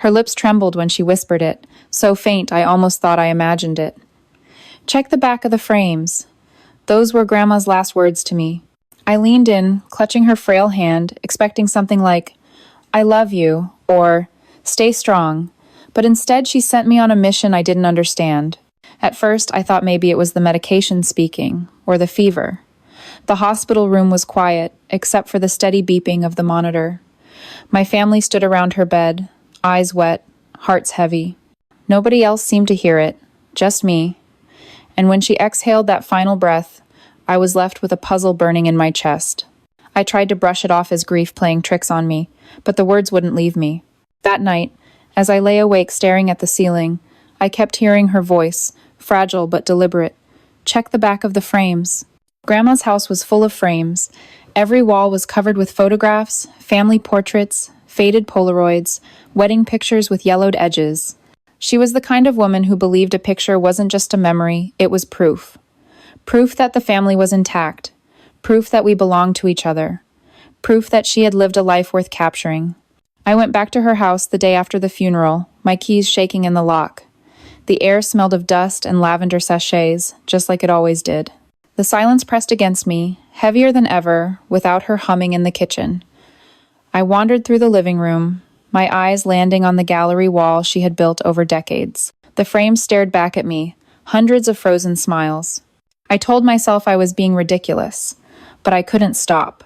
Her lips trembled when she whispered it, so faint I almost thought I imagined it. "Check the back of the frames." Those were Grandma's last words to me. I leaned in, clutching her frail hand, expecting something like, "I love you," or "Stay strong," but instead she sent me on a mission I didn't understand. At first, I thought maybe it was the medication speaking, or the fever. The hospital room was quiet, except for the steady beeping of the monitor. My family stood around her bed, eyes wet, hearts heavy. Nobody else seemed to hear it, just me. And when she exhaled that final breath, I was left with a puzzle burning in my chest. I tried to brush it off as grief playing tricks on me, but the words wouldn't leave me. That night, as I lay awake staring at the ceiling, I kept hearing her voice, fragile but deliberate. "Check the back of the frames." Grandma's house was full of frames. Every wall was covered with photographs, family portraits, faded Polaroids, wedding pictures with yellowed edges. She was the kind of woman who believed a picture wasn't just a memory, it was proof. Proof that the family was intact. Proof that we belonged to each other. Proof that she had lived a life worth capturing. I went back to her house the day after the funeral, my keys shaking in the lock. The air smelled of dust and lavender sachets, just like it always did. The silence pressed against me, heavier than ever, without her humming in the kitchen. I wandered through the living room, my eyes landing on the gallery wall she had built over decades. The frames stared back at me, hundreds of frozen smiles. I told myself I was being ridiculous, but I couldn't stop.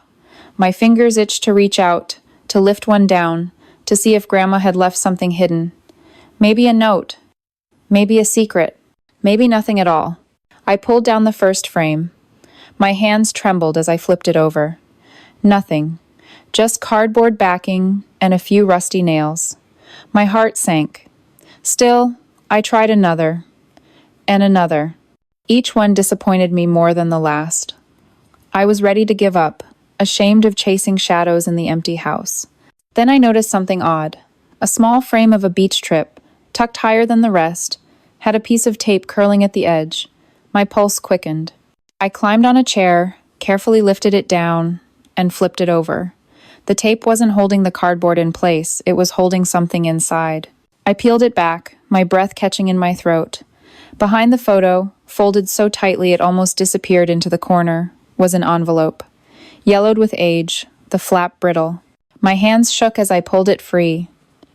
My fingers itched to reach out, to lift one down, to see if Grandma had left something hidden. Maybe a note. Maybe a secret. Maybe nothing at all. I pulled down the first frame. My hands trembled as I flipped it over. Nothing. Just cardboard backing and a few rusty nails. My heart sank. Still, I tried another. And another. Each one disappointed me more than the last. I was ready to give up, ashamed of chasing shadows in the empty house. Then I noticed something odd. A small frame of a beach trip, tucked higher than the rest, had a piece of tape curling at the edge. My pulse quickened. I climbed on a chair, carefully lifted it down, and flipped it over. The tape wasn't holding the cardboard in place, it was holding something inside. I peeled it back, my breath catching in my throat. Behind the photo, folded so tightly it almost disappeared into the corner, was an envelope. Yellowed with age, the flap brittle. My hands shook as I pulled it free.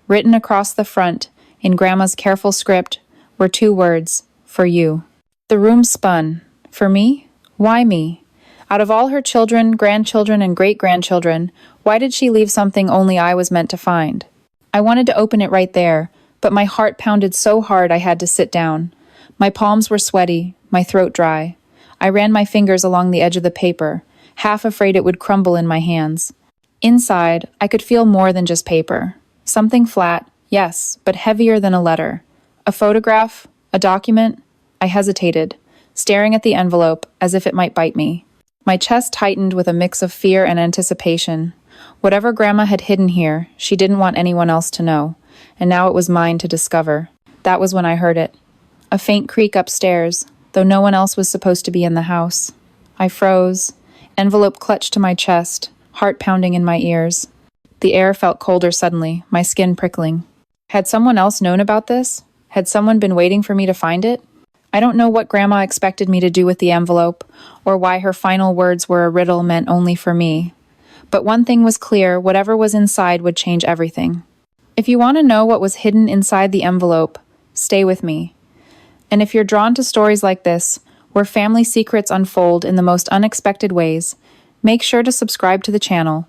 Written across the front, in Grandma's careful script, were two words, "For you." The room spun. For me? Why me? Out of all her children, grandchildren, and great-grandchildren, why did she leave something only I was meant to find? I wanted to open it right there, but my heart pounded so hard I had to sit down. My palms were sweaty, my throat dry. I ran my fingers along the edge of the paper, half afraid it would crumble in my hands. Inside, I could feel more than just paper. Something flat, yes, but heavier than a letter. A photograph? A document? I hesitated, staring at the envelope as if it might bite me. My chest tightened with a mix of fear and anticipation. Whatever Grandma had hidden here, she didn't want anyone else to know, and now it was mine to discover. That was when I heard it. A faint creak upstairs, though no one else was supposed to be in the house. I froze, envelope clutched to my chest, heart pounding in my ears. The air felt colder suddenly, my skin prickling. Had someone else known about this? Had someone been waiting for me to find it? I don't know what Grandma expected me to do with the envelope, or why her final words were a riddle meant only for me. But one thing was clear, whatever was inside would change everything. If you want to know what was hidden inside the envelope, stay with me. And if you're drawn to stories like this, where family secrets unfold in the most unexpected ways, make sure to subscribe to the channel.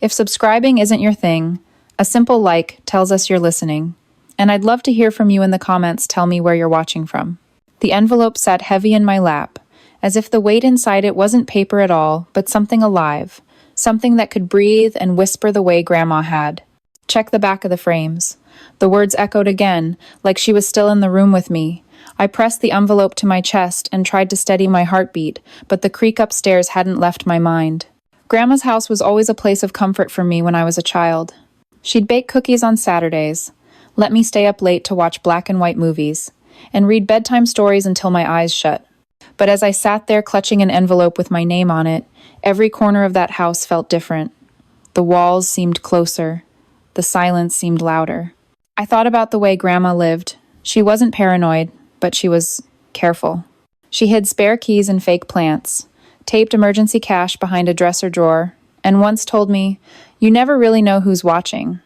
If subscribing isn't your thing, a simple like tells us you're listening. And I'd love to hear from you in the comments. Tell me where you're watching from. The envelope sat heavy in my lap, as if the weight inside it wasn't paper at all, but something alive, something that could breathe and whisper the way Grandma had. Check the back of the frames. The words echoed again, like she was still in the room with me. I pressed the envelope to my chest and tried to steady my heartbeat, but the creak upstairs hadn't left my mind. Grandma's house was always a place of comfort for me when I was a child. She'd bake cookies on Saturdays, let me stay up late to watch black and white movies, and read bedtime stories until my eyes shut. But as I sat there clutching an envelope with my name on it, every corner of that house felt different. The walls seemed closer. The silence seemed louder. I thought about the way Grandma lived. She wasn't paranoid, but she was careful. She hid spare keys and fake plants, taped emergency cash behind a dresser drawer, and once told me, "You never really know who's watching."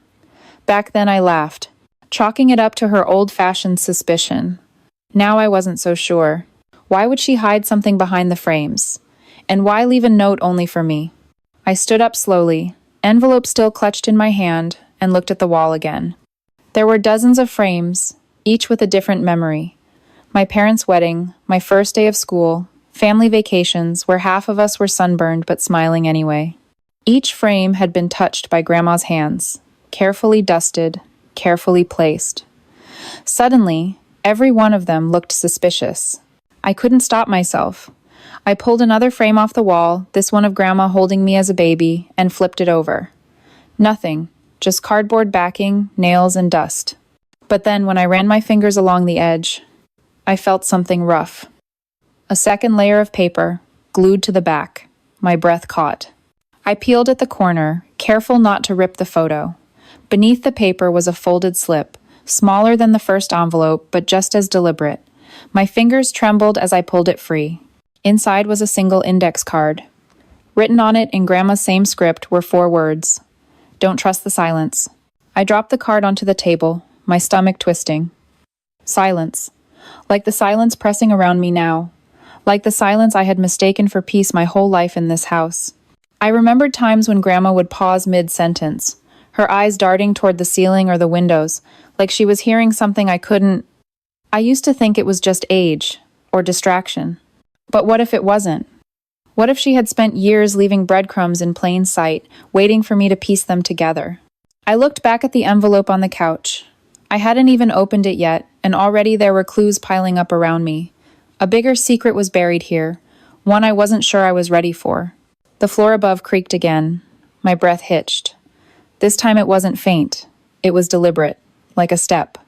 Back then I laughed, chalking it up to her old-fashioned suspicion. Now I wasn't so sure. Why would she hide something behind the frames? And why leave a note only for me? I stood up slowly, envelope still clutched in my hand, and looked at the wall again. There were dozens of frames, each with a different memory. My parents' wedding, my first day of school, family vacations where half of us were sunburned but smiling anyway. Each frame had been touched by Grandma's hands, carefully dusted, carefully placed. Suddenly, every one of them looked suspicious. I couldn't stop myself. I pulled another frame off the wall, this one of Grandma holding me as a baby, and flipped it over. Nothing, just cardboard backing, nails, and dust. But then when I ran my fingers along the edge, I felt something rough. A second layer of paper, glued to the back. My breath caught. I peeled at the corner, careful not to rip the photo. Beneath the paper was a folded slip, smaller than the first envelope, but just as deliberate. My fingers trembled as I pulled it free. Inside was a single index card. Written on it in Grandma's same script were 4 words. "Don't trust the silence." I dropped the card onto the table, my stomach twisting. Silence. Like the silence pressing around me now. Like the silence I had mistaken for peace my whole life in this house. I remembered times when Grandma would pause mid-sentence, her eyes darting toward the ceiling or the windows, like she was hearing something I couldn't. I used to think it was just age, or distraction. But what if it wasn't? What if she had spent years leaving breadcrumbs in plain sight, waiting for me to piece them together? I looked back at the envelope on the couch. I hadn't even opened it yet, and already there were clues piling up around me. A bigger secret was buried here, one I wasn't sure I was ready for. The floor above creaked again. My breath hitched. This time it wasn't faint. It was deliberate, like a step.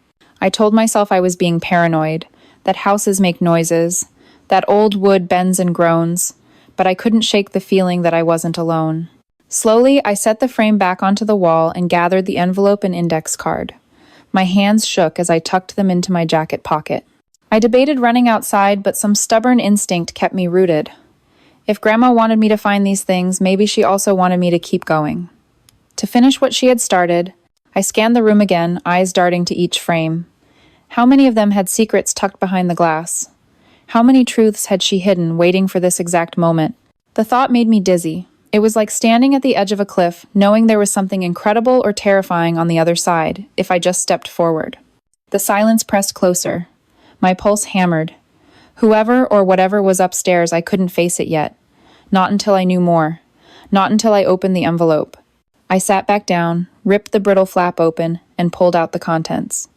I told myself I was being paranoid, that houses make noises, that old wood bends and groans, but I couldn't shake the feeling that I wasn't alone. Slowly, I set the frame back onto the wall and gathered the envelope and index card. My hands shook as I tucked them into my jacket pocket. I debated running outside, but some stubborn instinct kept me rooted. If Grandma wanted me to find these things, maybe she also wanted me to keep going. To finish what she had started, I scanned the room again, eyes darting to each frame. How many of them had secrets tucked behind the glass? How many truths had she hidden, waiting for this exact moment? The thought made me dizzy. It was like standing at the edge of a cliff, knowing there was something incredible or terrifying on the other side, if I just stepped forward. The silence pressed closer. My pulse hammered. Whoever or whatever was upstairs, I couldn't face it yet. Not until I knew more. Not until I opened the envelope. I sat back down, ripped the brittle flap open, and pulled out the contents.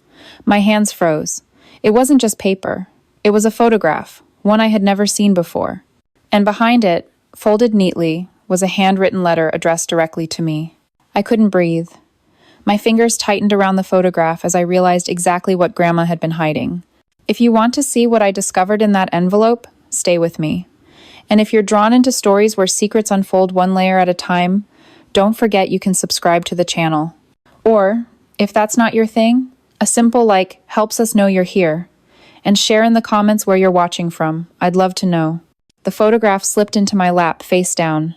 My hands froze. It wasn't just paper. It was a photograph, one I had never seen before. And behind it, folded neatly, was a handwritten letter addressed directly to me. I couldn't breathe. My fingers tightened around the photograph as I realized exactly what Grandma had been hiding. If you want to see what I discovered in that envelope, stay with me. And if you're drawn into stories where secrets unfold one layer at a time, don't forget you can subscribe to the channel. Or, if that's not your thing, a simple like helps us know you're here. And share in the comments where you're watching from. I'd love to know. The photograph slipped into my lap face down.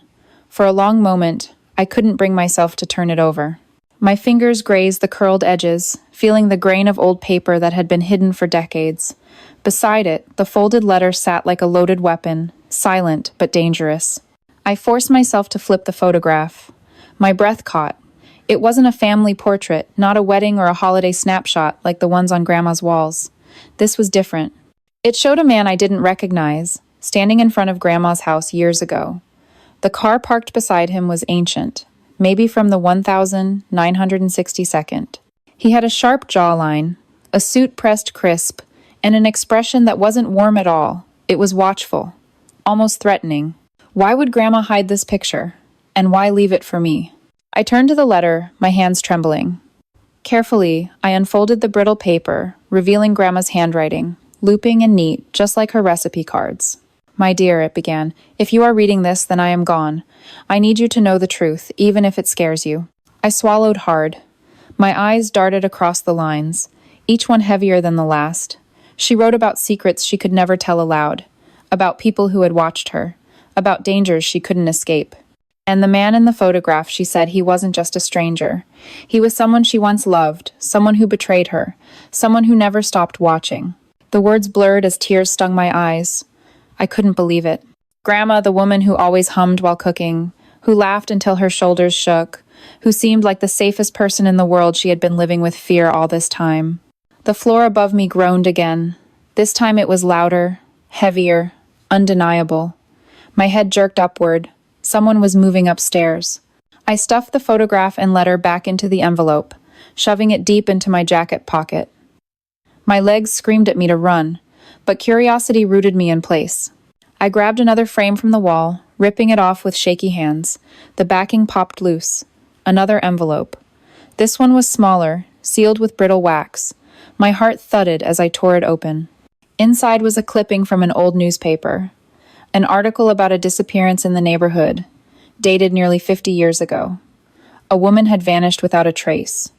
For a long moment, I couldn't bring myself to turn it over. My fingers grazed the curled edges, feeling the grain of old paper that had been hidden for decades. Beside it, the folded letter sat like a loaded weapon, silent but dangerous. I forced myself to flip the photograph. My breath caught. It wasn't a family portrait, not a wedding or a holiday snapshot like the ones on Grandma's walls. This was different. It showed a man I didn't recognize, standing in front of Grandma's house years ago. The car parked beside him was ancient, maybe from the 1962nd. He had a sharp jawline, a suit pressed crisp, and an expression that wasn't warm at all. It was watchful, almost threatening. Why would Grandma hide this picture? And why leave it for me? I turned to the letter, my hands trembling. Carefully, I unfolded the brittle paper, revealing Grandma's handwriting, looping and neat, just like her recipe cards. "My dear," it began, "if you are reading this, then I am gone. I need you to know the truth, even if it scares you." I swallowed hard. My eyes darted across the lines, each one heavier than the last. She wrote about secrets she could never tell aloud, about people who had watched her, about dangers she couldn't escape. And the man in the photograph, she said he wasn't just a stranger. He was someone she once loved, someone who betrayed her, someone who never stopped watching. The words blurred as tears stung my eyes. I couldn't believe it. Grandma, the woman who always hummed while cooking, who laughed until her shoulders shook, who seemed like the safest person in the world, she had been living with fear all this time. The floor above me groaned again. This time it was louder, heavier, undeniable. My head jerked upward. Someone was moving upstairs. I stuffed the photograph and letter back into the envelope, shoving it deep into my jacket pocket. My legs screamed at me to run, but curiosity rooted me in place. I grabbed another frame from the wall, ripping it off with shaky hands. The backing popped loose. Another envelope. This one was smaller, sealed with brittle wax. My heart thudded as I tore it open. Inside was a clipping from an old newspaper. An article about a disappearance in the neighborhood, dated nearly 50 years ago. A woman had vanished without a trace.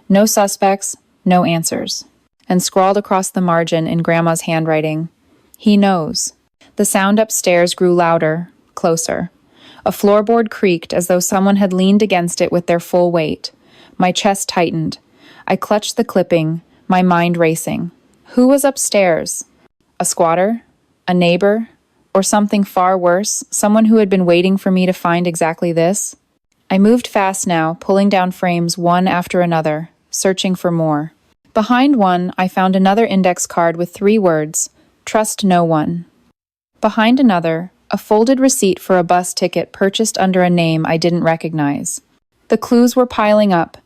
No suspects, no answers. And scrawled across the margin in Grandma's handwriting, "He knows." The sound upstairs grew louder, closer. A floorboard creaked as though someone had leaned against it with their full weight. My chest tightened. I clutched the clipping, my mind racing. Who was upstairs? A squatter? A neighbor? Or something far worse, someone who had been waiting for me to find exactly this? I moved fast now, pulling down frames one after another, searching for more. Behind one, I found another index card with 3 words, "Trust no one." Behind another, a folded receipt for a bus ticket purchased under a name I didn't recognize. The clues were piling up,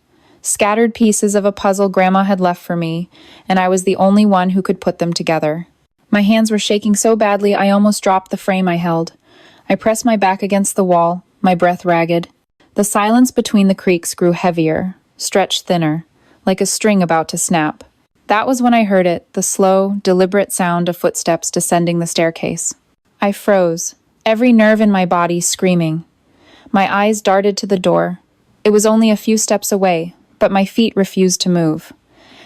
scattered pieces of a puzzle Grandma had left for me, and I was the only one who could put them together. My hands were shaking so badly I almost dropped the frame I held. I pressed my back against the wall, my breath ragged. The silence between the creaks grew heavier, stretched thinner, like a string about to snap. That was when I heard it, the slow, deliberate sound of footsteps descending the staircase. I froze, every nerve in my body screaming. My eyes darted to the door. It was only a few steps away, but my feet refused to move.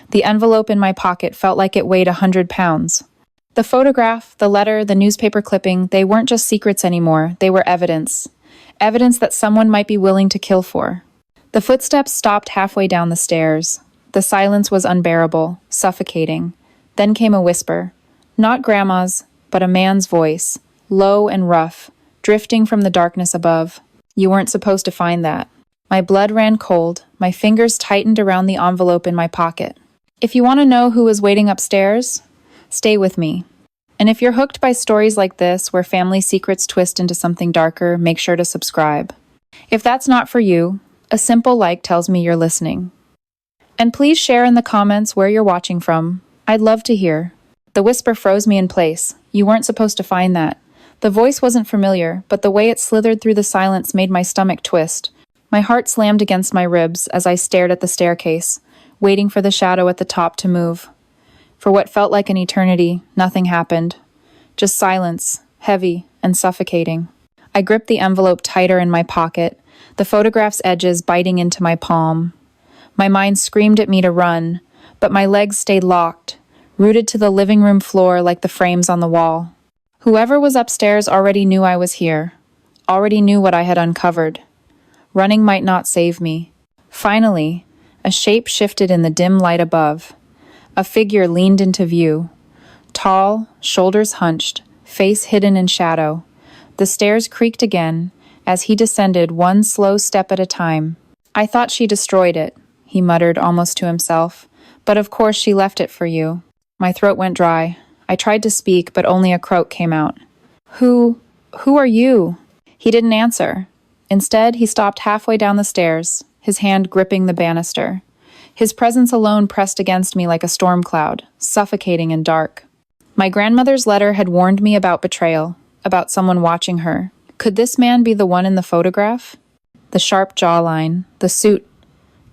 The envelope in my pocket felt like it weighed 100 pounds. The photograph, the letter, the newspaper clipping, they weren't just secrets anymore, they were evidence. Evidence that someone might be willing to kill for. The footsteps stopped halfway down the stairs. The silence was unbearable, suffocating. Then came a whisper. Not Grandma's, but a man's voice, low and rough, drifting from the darkness above. "You weren't supposed to find that." My blood ran cold, my fingers tightened around the envelope in my pocket. If you want to know who was waiting upstairs, stay with me. And if you're hooked by stories like this, where family secrets twist into something darker, make sure to subscribe. If that's not for you, a simple like tells me you're listening. And please share in the comments where you're watching from. I'd love to hear. The whisper froze me in place. You weren't supposed to find that. The voice wasn't familiar, but the way it slithered through the silence made my stomach twist. My heart slammed against my ribs as I stared at the staircase, waiting for the shadow at the top to move. For what felt like an eternity, nothing happened. Just silence, heavy and suffocating. I gripped the envelope tighter in my pocket, the photograph's edges biting into my palm. My mind screamed at me to run, but my legs stayed locked, rooted to the living room floor like the frames on the wall. Whoever was upstairs already knew I was here, already knew what I had uncovered. Running might not save me. Finally, a shape shifted in the dim light above. A figure leaned into view. Tall, shoulders hunched, face hidden in shadow. The stairs creaked again as he descended one slow step at a time. "I thought she destroyed it," he muttered almost to himself. "But of course she left it for you." My throat went dry. I tried to speak, but only a croak came out. Who are you?" He didn't answer. Instead, he stopped halfway down the stairs, his hand gripping the banister. His presence alone pressed against me like a storm cloud, suffocating and dark. My grandmother's letter had warned me about betrayal, about someone watching her. Could this man be the one in the photograph? The sharp jawline, the suit.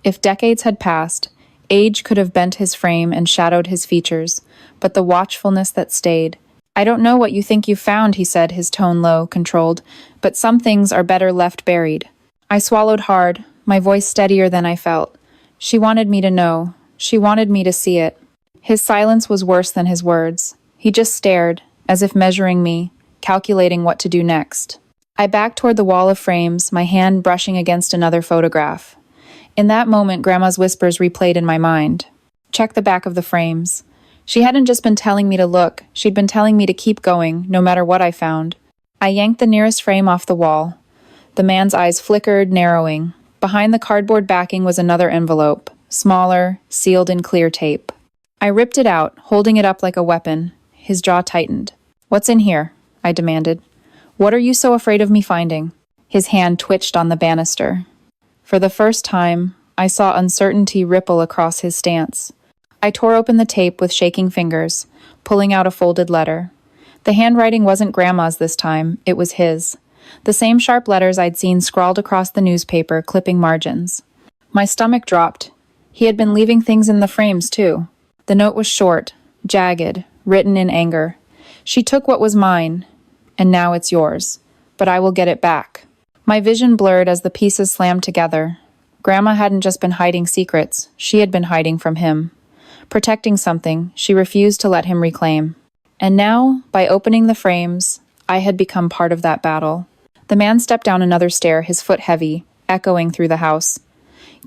If decades had passed, age could have bent his frame and shadowed his features, but the watchfulness that stayed. "I don't know what you think you found," he said, his tone low, controlled, "but some things are better left buried." I swallowed hard, my voice steadier than I felt. She wanted me to know. She wanted me to see it. His silence was worse than his words. He just stared, as if measuring me, calculating what to do next. I backed toward the wall of frames, my hand brushing against another photograph. In that moment, Grandma's whispers replayed in my mind. Check the back of the frames. She hadn't just been telling me to look, she'd been telling me to keep going, no matter what I found. I yanked the nearest frame off the wall. The man's eyes flickered, narrowing. Behind the cardboard backing was another envelope, smaller, sealed in clear tape. I ripped it out, holding it up like a weapon. His jaw tightened. "What's in here?" I demanded. "What are you so afraid of me finding?" His hand twitched on the banister. For the first time, I saw uncertainty ripple across his stance. I tore open the tape with shaking fingers, pulling out a folded letter. The handwriting wasn't Grandma's this time, it was his. The same sharp letters I'd seen scrawled across the newspaper, clipping margins. My stomach dropped. He had been leaving things in the frames, too. The note was short, jagged, written in anger. "She took what was mine, and now it's yours. But I will get it back." My vision blurred as the pieces slammed together. Grandma hadn't just been hiding secrets, she had been hiding from him. Protecting something she refused to let him reclaim. And now, by opening the frames, I had become part of that battle. The man stepped down another stair, his foot heavy, echoing through the house.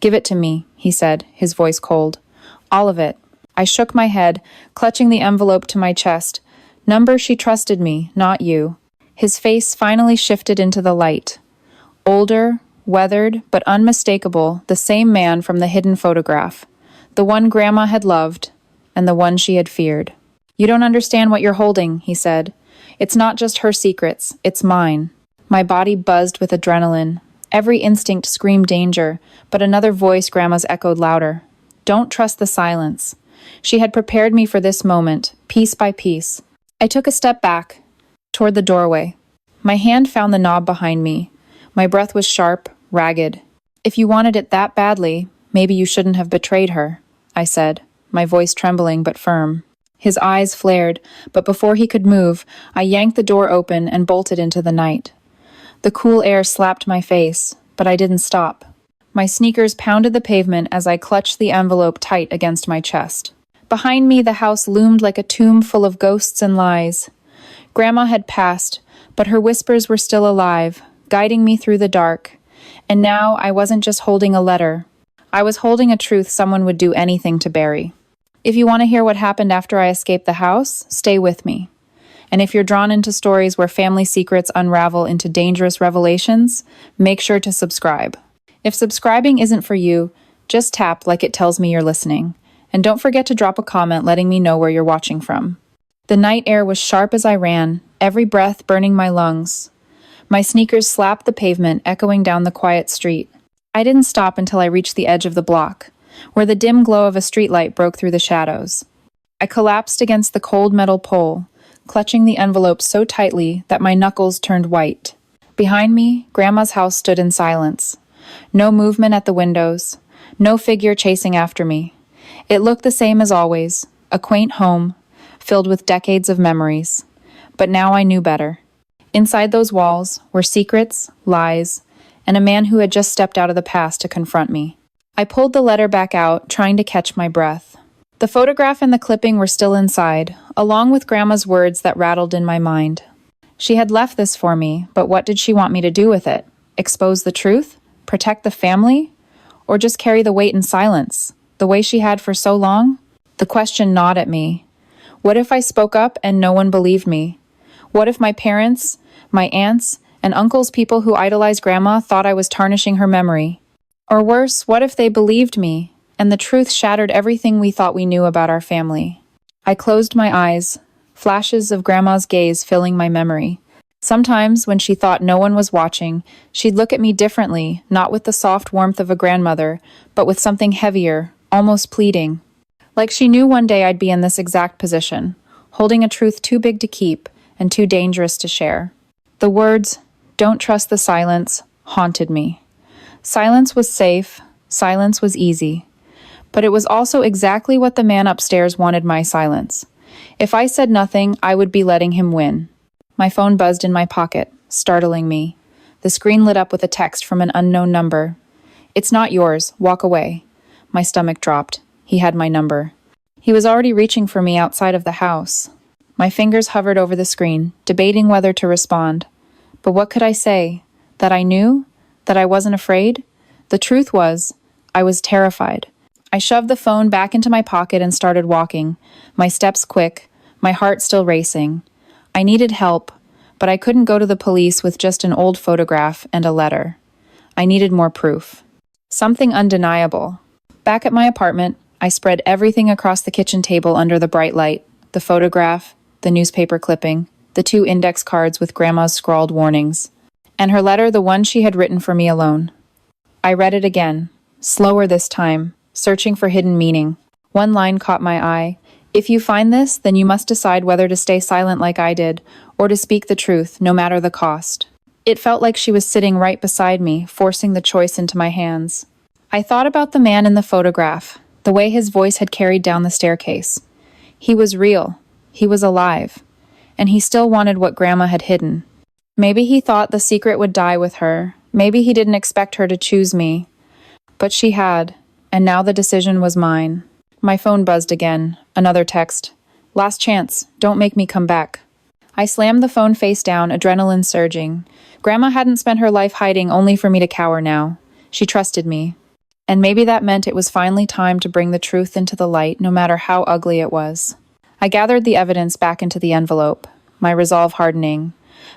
"Give it to me," he said, his voice cold. "All of it." I shook my head, clutching the envelope to my chest. "Number, she trusted me, not you." His face finally shifted into the light. Older, weathered, but unmistakable, the same man from the hidden photograph. The one Grandma had loved, and the one she had feared. "You don't understand what you're holding," he said. "It's not just her secrets, it's mine." My body buzzed with adrenaline. Every instinct screamed danger, but another voice Grandma's echoed louder. "Don't trust the silence." She had prepared me for this moment, piece by piece. I took a step back, toward the doorway. My hand found the knob behind me. My breath was sharp, ragged. "If you wanted it that badly, maybe you shouldn't have betrayed her," I said, my voice trembling but firm. His eyes flared, but before he could move, I yanked the door open and bolted into the night. The cool air slapped my face, but I didn't stop. My sneakers pounded the pavement as I clutched the envelope tight against my chest. Behind me, the house loomed like a tomb full of ghosts and lies. Grandma had passed, but her whispers were still alive, guiding me through the dark. And now I wasn't just holding a letter. I was holding a truth someone would do anything to bury. If you want to hear what happened after I escaped the house, stay with me. And if you're drawn into stories where family secrets unravel into dangerous revelations, make sure to subscribe. If subscribing isn't for you, just tap like it tells me you're listening. And don't forget to drop a comment letting me know where you're watching from. The night air was sharp as I ran, every breath burning my lungs. My sneakers slapped the pavement, echoing down the quiet street. I didn't stop until I reached the edge of the block, where the dim glow of a streetlight broke through the shadows. I collapsed against the cold metal pole, clutching the envelope so tightly that my knuckles turned white. Behind me, Grandma's house stood in silence. No movement at the windows, no figure chasing after me. It looked the same as always, a quaint home, filled with decades of memories. But now I knew better. Inside those walls were secrets, lies, and a man who had just stepped out of the past to confront me. I pulled the letter back out, trying to catch my breath. The photograph and the clipping were still inside, along with Grandma's words that rattled in my mind. She had left this for me, but what did she want me to do with it? Expose the truth? Protect the family? Or just carry the weight in silence, the way she had for so long? The question gnawed at me. What if I spoke up and no one believed me? What if my parents, my aunts, and uncles, people who idolized Grandma, thought I was tarnishing her memory? Or worse, what if they believed me, and the truth shattered everything we thought we knew about our family? I closed my eyes, flashes of Grandma's gaze filling my memory. Sometimes, when she thought no one was watching, she'd look at me differently, not with the soft warmth of a grandmother, but with something heavier, almost pleading. Like she knew one day I'd be in this exact position, holding a truth too big to keep and too dangerous to share. The words, "Don't trust the silence," haunted me. Silence was safe, silence was easy. But it was also exactly what the man upstairs wanted my silence. If I said nothing, I would be letting him win. My phone buzzed in my pocket, startling me. The screen lit up with a text from an unknown number. "It's not yours. Walk away." My stomach dropped. He had my number. He was already reaching for me outside of the house. My fingers hovered over the screen, debating whether to respond. But what could I say? That I knew? That I wasn't afraid? The truth was, I was terrified. I shoved the phone back into my pocket and started walking, my steps quick, my heart still racing. I needed help, but I couldn't go to the police with just an old photograph and a letter. I needed more proof. Something undeniable. Back at my apartment, I spread everything across the kitchen table under the bright light, the photograph, the newspaper clipping, the 2 index cards with Grandma's scrawled warnings, and her letter, the one she had written for me alone. I read it again, slower this time, searching for hidden meaning. One line caught my eye. If you find this, then you must decide whether to stay silent like I did, or to speak the truth, no matter the cost. It felt like she was sitting right beside me, forcing the choice into my hands. I thought about the man in the photograph, the way his voice had carried down the staircase. He was real. He was alive. And he still wanted what Grandma had hidden. Maybe he thought the secret would die with her. Maybe he didn't expect her to choose me. But she had, and now the decision was mine. My phone buzzed again. Another text. Last chance. Don't make me come back. I slammed the phone face down, adrenaline surging. Grandma hadn't spent her life hiding only for me to cower now. She trusted me. And maybe that meant it was finally time to bring the truth into the light, no matter how ugly it was. I gathered the evidence back into the envelope, my resolve hardening.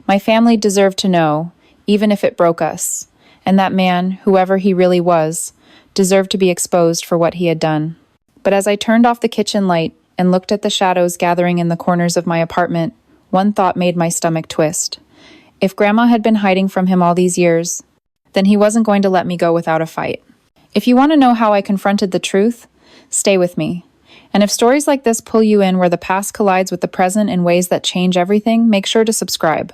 My family deserved to know, even if it broke us. And that man, whoever he really was, deserved to be exposed for what he had done. But as I turned off the kitchen light and looked at the shadows gathering in the corners of my apartment, one thought made my stomach twist. If Grandma had been hiding from him all these years, then he wasn't going to let me go without a fight. If you want to know how I confronted the truth, stay with me. And if stories like this pull you in where the past collides with the present in ways that change everything, make sure to subscribe.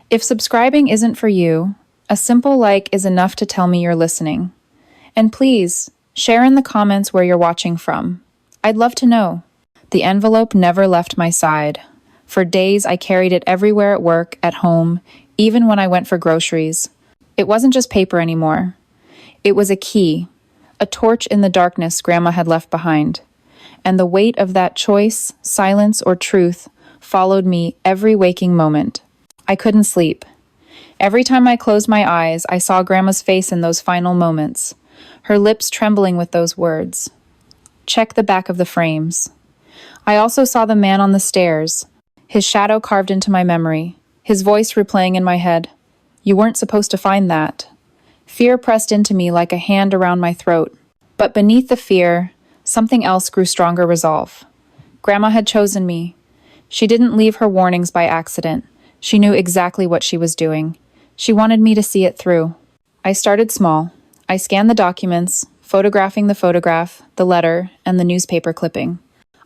If subscribing isn't for you, a simple like is enough to tell me you're listening. And please, share in the comments where you're watching from. I'd love to know. The envelope never left my side. For days, I carried it everywhere at work, at home, even when I went for groceries. It wasn't just paper anymore. It was a key, a torch in the darkness Grandma had left behind. And the weight of that choice, silence, or truth followed me every waking moment. I couldn't sleep. Every time I closed my eyes, I saw Grandma's face in those final moments, her lips trembling with those words. Check the back of the frames. I also saw the man on the stairs, his shadow carved into my memory, his voice replaying in my head. You weren't supposed to find that. Fear pressed into me like a hand around my throat. But beneath the fear, something else grew stronger resolve. Grandma had chosen me. She didn't leave her warnings by accident. She knew exactly what she was doing. She wanted me to see it through. I started small. I scanned the documents, photographing the photograph, the letter, and the newspaper clipping.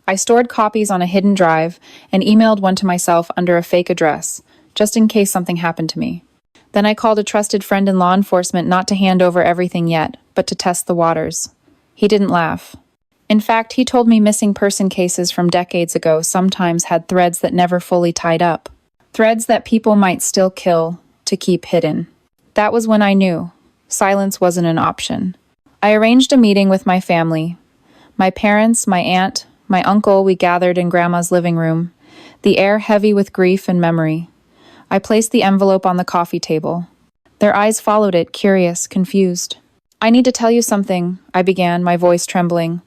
I stored copies on a hidden drive and emailed one to myself under a fake address, just in case something happened to me. Then I called a trusted friend in law enforcement not to hand over everything yet, but to test the waters. He didn't laugh. In fact, he told me missing person cases from decades ago sometimes had threads that never fully tied up. Threads that people might still kill to keep hidden. That was when I knew. Silence wasn't an option. I arranged a meeting with my family. My parents, my aunt, my uncle, we gathered in Grandma's living room, the air heavy with grief and memory. I placed the envelope on the coffee table. Their eyes followed it, curious, confused. I need to tell you something, I began, my voice trembling.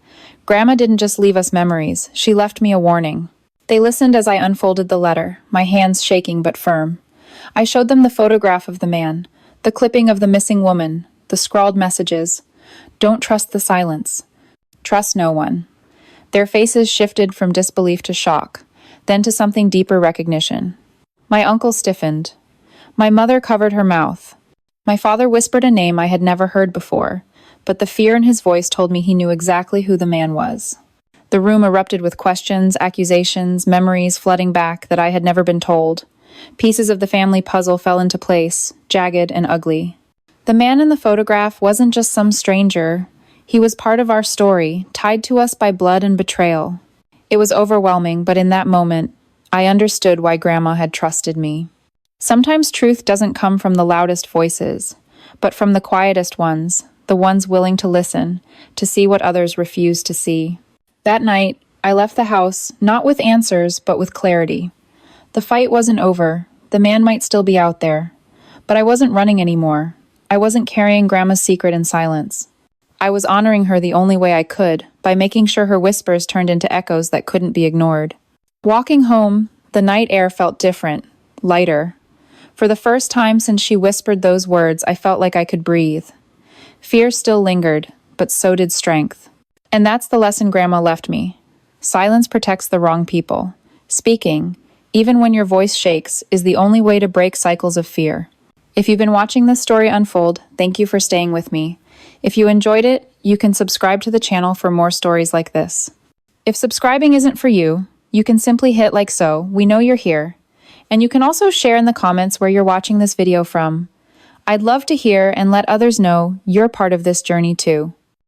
Grandma didn't just leave us memories. She left me a warning. They listened as I unfolded the letter, my hands shaking but firm. I showed them the photograph of the man, the clipping of the missing woman, the scrawled messages. Don't trust the silence. Trust no one. Their faces shifted from disbelief to shock, then to something deeper recognition. My uncle stiffened. My mother covered her mouth. My father whispered a name I had never heard before, but the fear in his voice told me he knew exactly who the man was. The room erupted with questions, accusations, memories flooding back that I had never been told. Pieces of the family puzzle fell into place, jagged and ugly. The man in the photograph wasn't just some stranger. He was part of our story, tied to us by blood and betrayal. It was overwhelming, but in that moment, I understood why Grandma had trusted me. Sometimes truth doesn't come from the loudest voices, but from the quietest ones, the ones willing to listen, to see what others refuse to see. That night, I left the house, not with answers, but with clarity. The fight wasn't over. The man might still be out there. But I wasn't running anymore. I wasn't carrying Grandma's secret in silence. I was honoring her the only way I could, by making sure her whispers turned into echoes that couldn't be ignored. Walking home, the night air felt different, lighter. For the first time since she whispered those words, I felt like I could breathe. Fear still lingered, but so did strength. And that's the lesson Grandma left me. Silence protects the wrong people. Speaking, even when your voice shakes, is the only way to break cycles of fear. If you've been watching this story unfold, thank you for staying with me. If you enjoyed it, you can subscribe to the channel for more stories like this. If subscribing isn't for you, you can simply hit like so. We know you're here. And you can also share in the comments where you're watching this video from. I'd love to hear and let others know you're part of this journey too.